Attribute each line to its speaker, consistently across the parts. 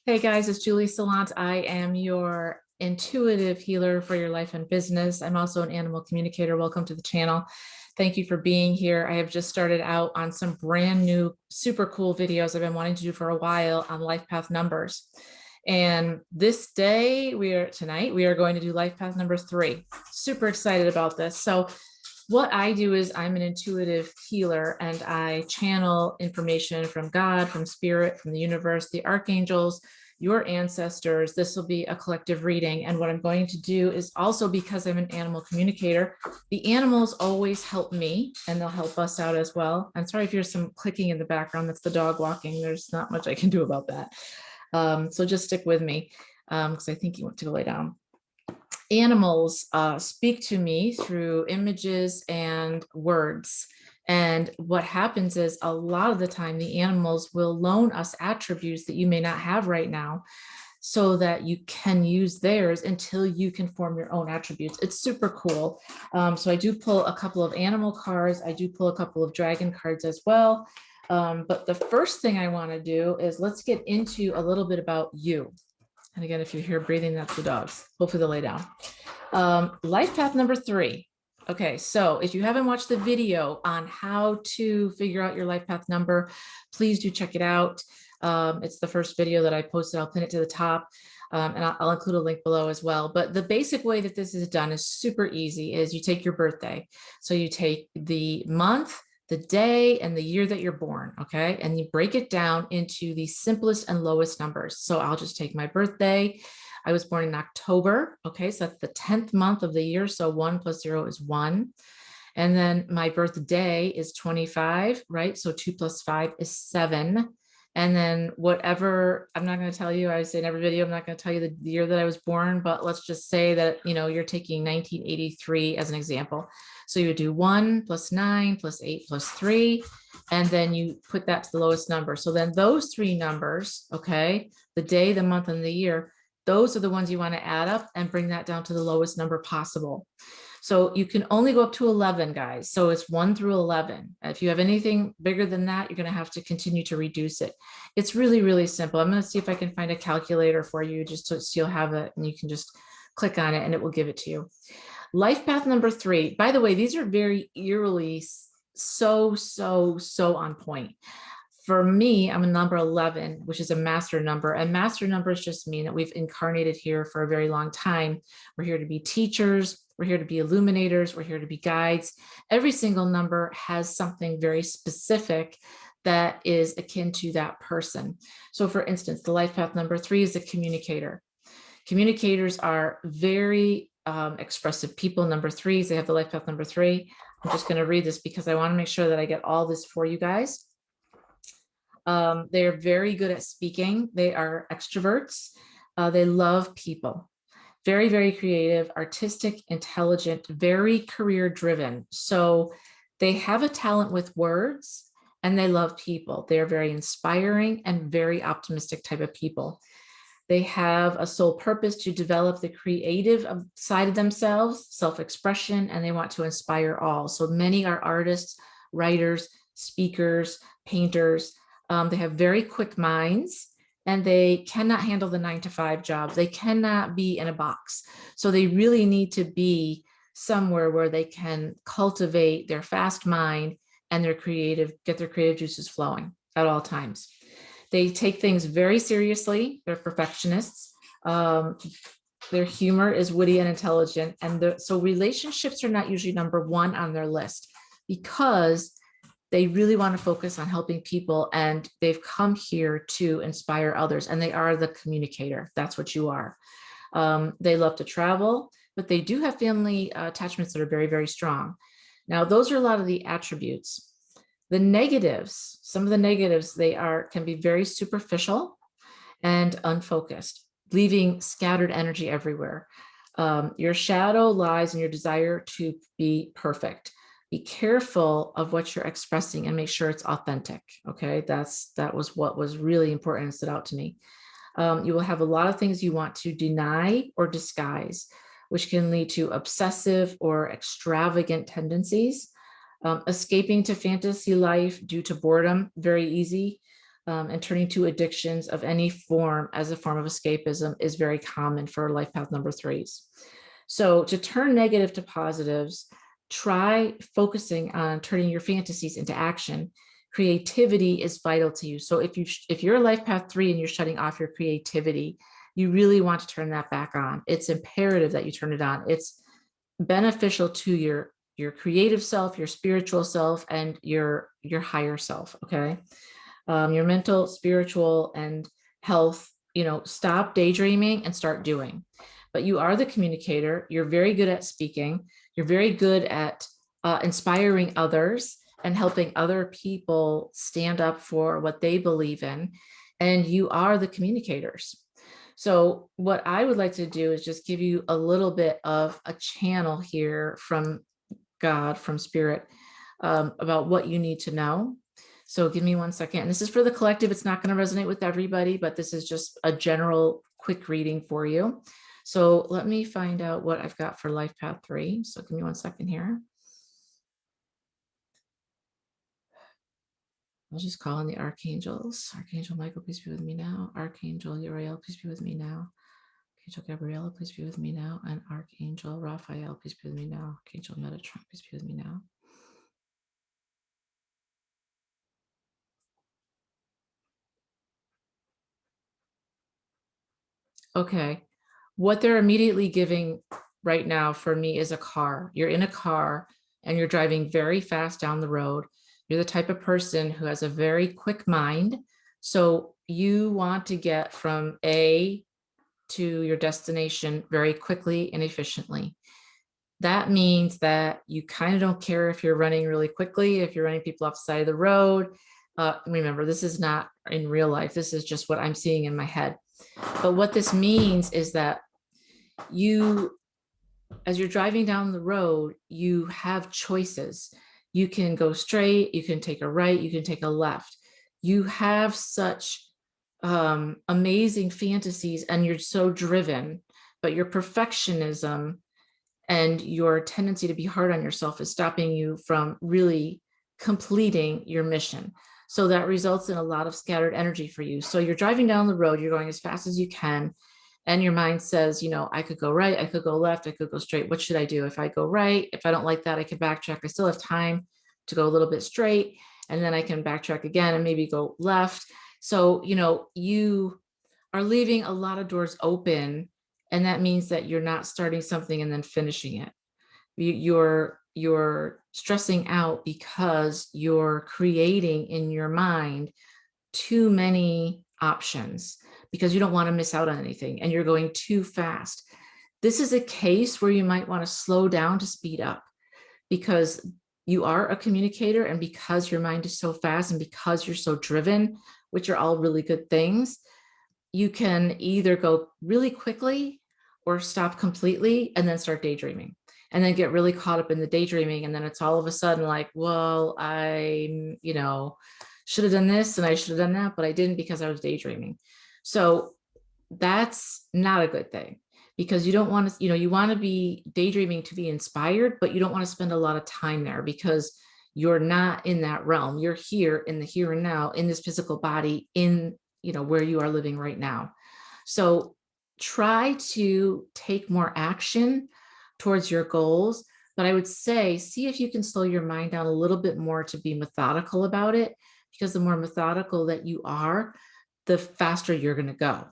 Speaker 1: Hey guys, it's Julie Saillant. I am your intuitive healer for your life and business. I'm also an animal communicator. Welcome to the channel. Thank you for being here. I have just started out on some brand new, super cool videos I've been wanting to do for a while on life path numbers. And tonight, we are going to do life path number 3. Super excited about this. So what I do is I'm an intuitive healer and I channel information from God, from spirit, from the universe, the archangels, your ancestors. This will be a collective reading. And what I'm going to do is also, because I'm an animal communicator, the animals always help me and they'll help us out as well. I'm sorry if there's some clicking in the background. That's the dog walking. There's not much I can do about that. So just stick with me because I think you want to go lay down. Animals speak to me through images and words. And what happens is a lot of the time, the animals will loan us attributes that you may not have right now so that you can use theirs until you can form your own attributes. It's super cool. So I do pull a couple of animal cards. I do pull a couple of dragon cards as well. But the first thing I want to do is let's get into a little bit about you. And again, if you hear breathing, that's the dogs. Hopefully they'll lay down. Life path number 3. Okay, so if you haven't watched the video on how to figure out your life path number, please do check it out. It's the first video that I posted. I'll pin it to the top. And I'll include a link below as well. But the basic way that this is done is super easy. Is you take your birthday. So you take the month, the day, and the year that you're born, okay? And you break it down into the simplest and lowest numbers. So I'll just take my birthday. I was born in October, okay? So that's the 10th month of the year. So 1 plus 0 is 1. And then my birthday is 25, right? So 2 plus 5 is 7. And then whatever, I'm not going to tell you, I say in every video, I'm not going to tell you the year that I was born, but let's just say that, you're taking 1983 as an example. So you would do 1 plus 9 plus 8 plus 3, and then you put that to the lowest number. So then those 3 numbers, okay, the day, the month, and the year, those are the ones you want to add up and bring that down to the lowest number possible. So you can only go up to 11, guys. So it's 1 through 11. If you have anything bigger than that, you're going to have to continue to reduce it. It's really, really simple. I'm going to see if I can find a calculator for you just so you'll have it and you can just click on it and it will give it to you. Life path number 3. By the way, these are very eerily so on point. For me, I'm a number 11, which is a master number. And master numbers just mean that we've incarnated here for a very long time. We're here to be teachers. We're here to be illuminators. We're here to be guides. Every single number has something very specific that is akin to that person. So for instance, the life path number 3 is a communicator. Communicators are very expressive people. Number 3s, they have the life path number 3. I'm just going to read this because I want to make sure that I get all this for you guys. They're very good at speaking. They are extroverts. They love people. Very, very creative, artistic, intelligent, very career driven. So they have a talent with words and they love people. They're very inspiring and very optimistic type of people. They have a sole purpose to develop the creative side of themselves, self-expression, and they want to inspire all. So many are artists, writers, speakers, painters. They have very quick minds and they cannot handle the 9-to-5 jobs. They cannot be in a box. So they really need to be somewhere where they can cultivate their fast mind and get their creative juices flowing at all times. They take things very seriously. They're perfectionists. Their humor is witty and intelligent. And so relationships are not usually number 1 on their list because they really want to focus on helping people and they've come here to inspire others and they are the communicator. That's what you are. They love to travel, but they do have family attachments that are very, very strong. Now, those are a lot of the attributes. The negatives, some of the negatives, can be very superficial and unfocused, leaving scattered energy everywhere. Your shadow lies in your desire to be perfect. Be careful of what you're expressing and make sure it's authentic. Okay, that was what was really important and stood out to me. You will have a lot of things you want to deny or disguise, which can lead to obsessive or extravagant tendencies. Escaping to fantasy life due to boredom, very easy. and turning to addictions of any form as a form of escapism is very common for life path number threes. So to turn negative to positives, try focusing on turning your fantasies into action. Creativity is vital to you. So if you're a life path 3 and you're shutting off your creativity, you really want to turn that back on. It's imperative that you turn it on. It's beneficial to your creative self, your spiritual self, and your higher self. Okay. Your mental, spiritual, and health, stop daydreaming and start doing. But you are the communicator. You're very good at speaking. You're very good at inspiring others and helping other people stand up for what they believe in. And you are the communicators. So what I would like to do is just give you a little bit of a channel here from God, from Spirit, about what you need to know. So give me 1 second. And this is for the collective. It's not going to resonate with everybody, but this is just a general quick reading for you. So let me find out what I've got for life path 3. So give me 1 second here. I'll just call on the archangels. Archangel Michael, please be with me now. Archangel Uriel, please be with me now. Archangel Gabriella, please be with me now. And Archangel Raphael, please be with me now. Archangel Metatron, please be with me now. Okay. What they're immediately giving right now for me is a car. You're in a car and you're driving very fast down the road. You're the type of person who has a very quick mind. So you want to get from A to your destination very quickly and efficiently. That means that you kind of don't care if you're running really quickly, if you're running people off the side of the road. Remember, this is not in real life. This is just what I'm seeing in my head. But what this means is that you, as you're driving down the road, you have choices. You can go straight, you can take a right, you can take a left. You have such amazing fantasies and you're so driven, but your perfectionism and your tendency to be hard on yourself is stopping you from really completing your mission. So that results in a lot of scattered energy for you. So you're driving down the road, you're going as fast as you can, and your mind says, I could go right, I could go left, I could go straight. What should I do? If I go right, if I don't like that, I can backtrack. I still have time to go a little bit straight, and then I can backtrack again and maybe go left. So, you are leaving a lot of doors open, and that means that you're not starting something and then finishing it. You're stressing out because you're creating in your mind too many options because you don't want to miss out on anything and you're going too fast. This is a case where you might want to slow down to speed up because you are a communicator, and because your mind is so fast and because you're so driven, which are all really good things, you can either go really quickly or stop completely and then start daydreaming and then get really caught up in the daydreaming. And then it's all of a sudden like, well, I, should have done this and I should have done that, but I didn't because I was daydreaming. So that's not a good thing because you don't want to, you want to be daydreaming to be inspired, but you don't want to spend a lot of time there because you're not in that realm. You're here in the here and now in this physical body in, where you are living right now. So try to take more action towards your goals. But I would say, see if you can slow your mind down a little bit more to be methodical about it, because the more methodical that you are, the faster you're going to go.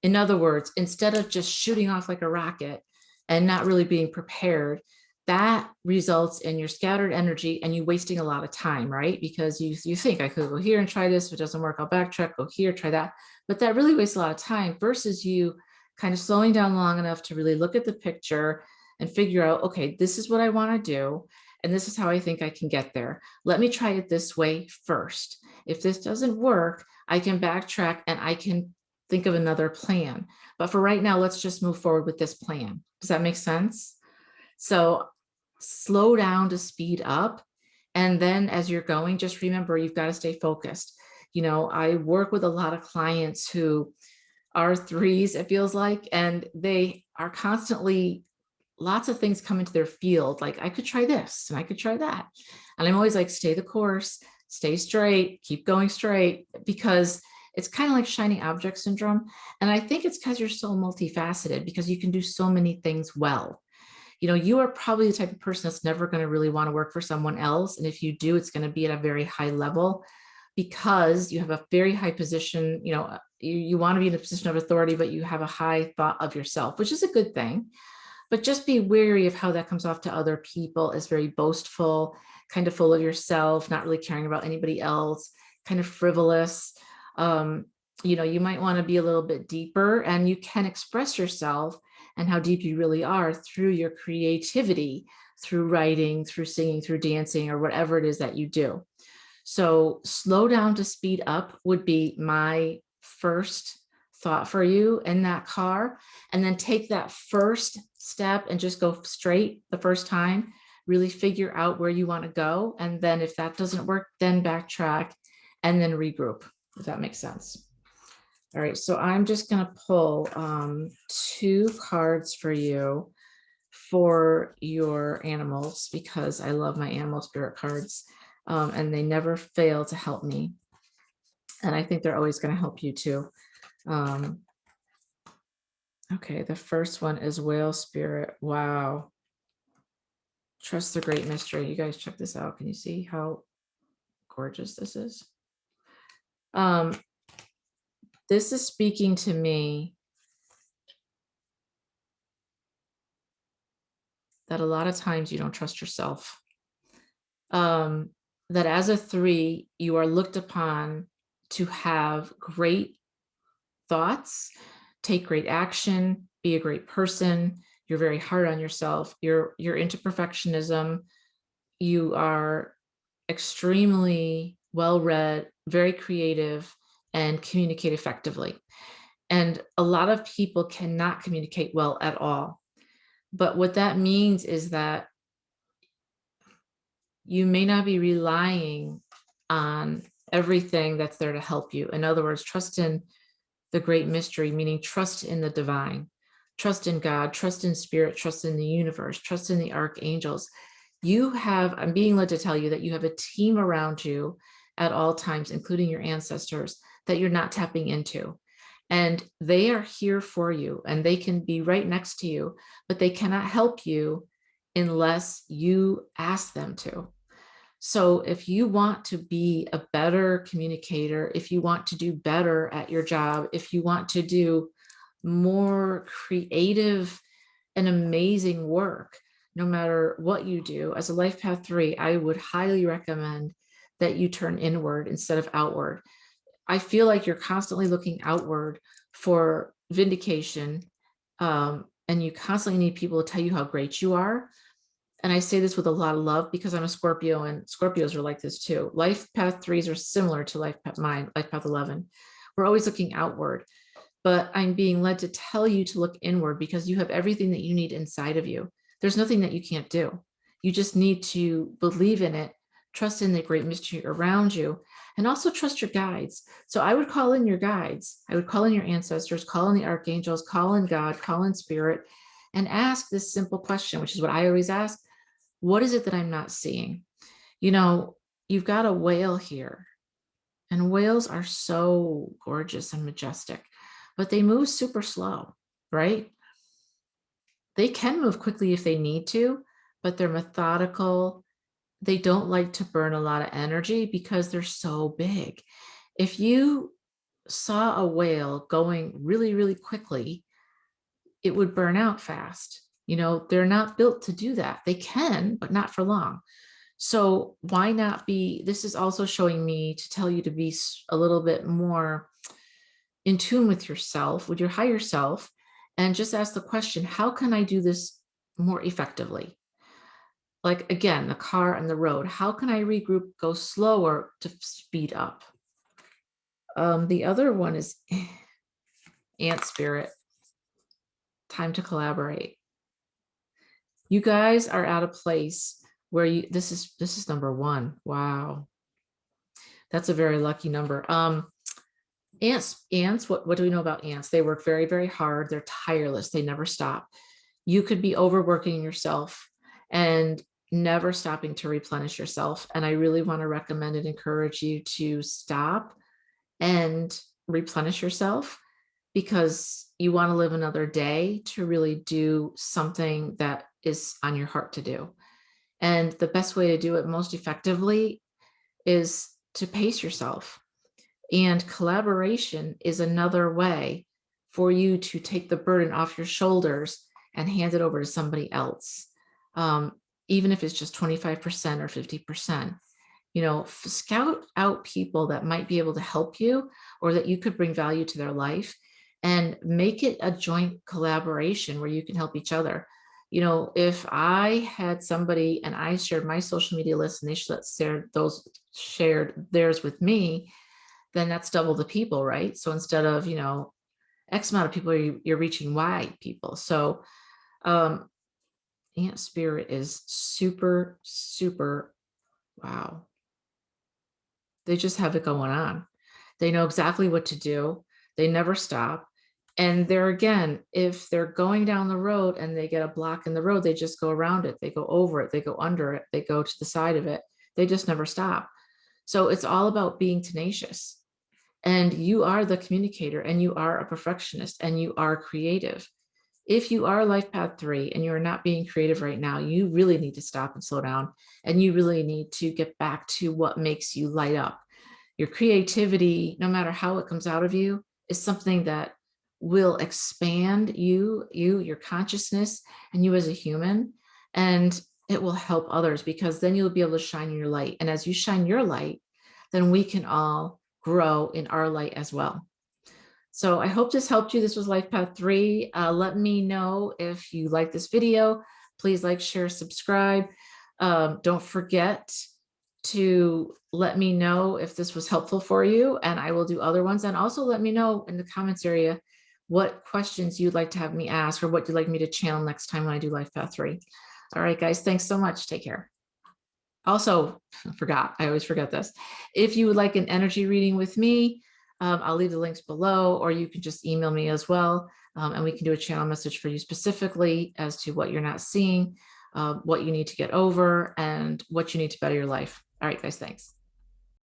Speaker 1: In other words, instead of just shooting off like a rocket and not really being prepared, that results in your scattered energy and you wasting a lot of time, right? Because you think I could go here and try this. If it doesn't work, I'll backtrack, go here, try that. But that really wastes a lot of time versus you kind of slowing down long enough to really look at the picture and figure out, okay, this is what I want to do. And this is how I think I can get there. Let me try it this way first. If this doesn't work, I can backtrack and I can think of another plan. But for right now, let's just move forward with this plan. Does that make sense? So slow down to speed up. And then as you're going, just remember, you've got to stay focused. I work with a lot of clients who are threes, it feels like, and they are constantly, lots of things come into their field. Like I could try this and I could try that. And I'm always like, stay the course, stay straight, keep going straight, because it's kind of like shiny object syndrome. And I think it's because you're so multifaceted, because you can do so many things well. You are probably the type of person that's never going to really want to work for someone else. And if you do, it's going to be at a very high level, because you have a very high position. You want to be in a position of authority, but you have a high thought of yourself, which is a good thing. But just be wary of how that comes off to other people as very boastful, kind of full of yourself, not really caring about anybody else, kind of frivolous. You might want to be a little bit deeper, and you can express yourself and how deep you really are through your creativity, through writing, through singing, through dancing, or whatever it is that you do. So slow down to speed up would be my first thought for you in that car. And then take that first step and just go straight the first time. Really figure out where you want to go. And then if that doesn't work, then backtrack and then regroup, if that makes sense. All right, so I'm just going to pull 2 cards for you for your animals, because I love my animal spirit cards, and they never fail to help me. And I think they're always going to help you too. Okay, the first one is whale spirit. Wow. Trust the great mystery. You guys check this out. Can you see how gorgeous this is? This is speaking to me that a lot of times you don't trust yourself. That as a 3, you are looked upon to have great thoughts, take great action, be a great person. You're very hard on yourself. You're into perfectionism. You are extremely well-read, very creative, and communicate effectively. And a lot of people cannot communicate well at all. But what that means is that you may not be relying on everything that's there to help you. In other words, trust in the great mystery, meaning trust in the divine, trust in God, trust in spirit, trust in the universe, trust in the archangels. I'm being led to tell you that you have a team around you at all times, including your ancestors, that you're not tapping into. And they are here for you, and they can be right next to you, but they cannot help you unless you ask them to. So if you want to be a better communicator, if you want to do better at your job, if you want to do more creative and amazing work, no matter what you do, as a Life Path 3, I would highly recommend that you turn inward instead of outward. I feel like you're constantly looking outward for vindication, and you constantly need people to tell you how great you are. And I say this with a lot of love, because I'm a Scorpio, and Scorpios are like this too. Life Path 3s are similar to Life Path 11. We're always looking outward, but I'm being led to tell you to look inward, because you have everything that you need inside of you. There's nothing that you can't do. You just need to believe in it, trust in the great mystery around you, and also trust your guides. So I would call in your guides. I would call in your ancestors, call in the archangels, call in God, call in spirit, and ask this simple question, which is what I always ask. What is it that I'm not seeing? You've got a whale here, and whales are so gorgeous and majestic, but they move super slow, right? They can move quickly if they need to, but they're methodical. They don't like to burn a lot of energy because they're so big. If you saw a whale going really, really quickly, it would burn out fast. They're not built to do that. They can, but not for long. So why not be, this is also showing me to tell you to be a little bit more in tune with yourself, with your higher self, and just ask the question, how can I do this more effectively? Like, again, the car and the road, how can I regroup, go slower to speed up? The other one is ant spirit, time to collaborate. You guys are at a place where this is number 1. Wow. That's a very lucky number. Ants, what do we know about ants? They work very, very hard. They're tireless. They never stop. You could be overworking yourself and never stopping to replenish yourself. And I really want to recommend and encourage you to stop and replenish yourself, because you want to live another day to really do something that is on your heart to do. And the best way to do it most effectively is to pace yourself. And collaboration is another way for you to take the burden off your shoulders and hand it over to somebody else. Even if it's just 25% or 50%, scout out people that might be able to help you or that you could bring value to their life, and make it a joint collaboration where you can help each other. If I had somebody and I shared my social media list and they shared theirs with me, then that's double the people, right? So instead of, X amount of people, you're reaching Y people. So Ant Spirit is super, super, wow. They just have it going on. They know exactly what to do. They never stop. And there again, if they're going down the road and they get a block in the road, they just go around it. They go over it. They go under it. They go to the side of it. They just never stop. So it's all about being tenacious. And you are the communicator, and you are a perfectionist, and you are creative. If you are life path 3 and you're not being creative right now, you really need to stop and slow down. And you really need to get back to what makes you light up. Your creativity, no matter how it comes out of you, is something that will expand your consciousness, and you as a human. And it will help others, because then you'll be able to shine your light. And as you shine your light, then we can all grow in our light as well. So I hope this helped you. This was Life Path 3. Let me know if you like this video. Please like, share, subscribe. Don't forget to let me know if this was helpful for you, and I will do other ones. And also let me know in the comments area what questions you'd like to have me ask, or what you'd like me to channel next time when I do Life Path 3. All right, guys, thanks so much. Take care. Also, I always forget this. If you would like an energy reading with me, I'll leave the links below, or you can just email me as well. And we can do a channel message for you specifically as to what you're not seeing, what you need to get over, and what you need to better your life. All right, guys, thanks.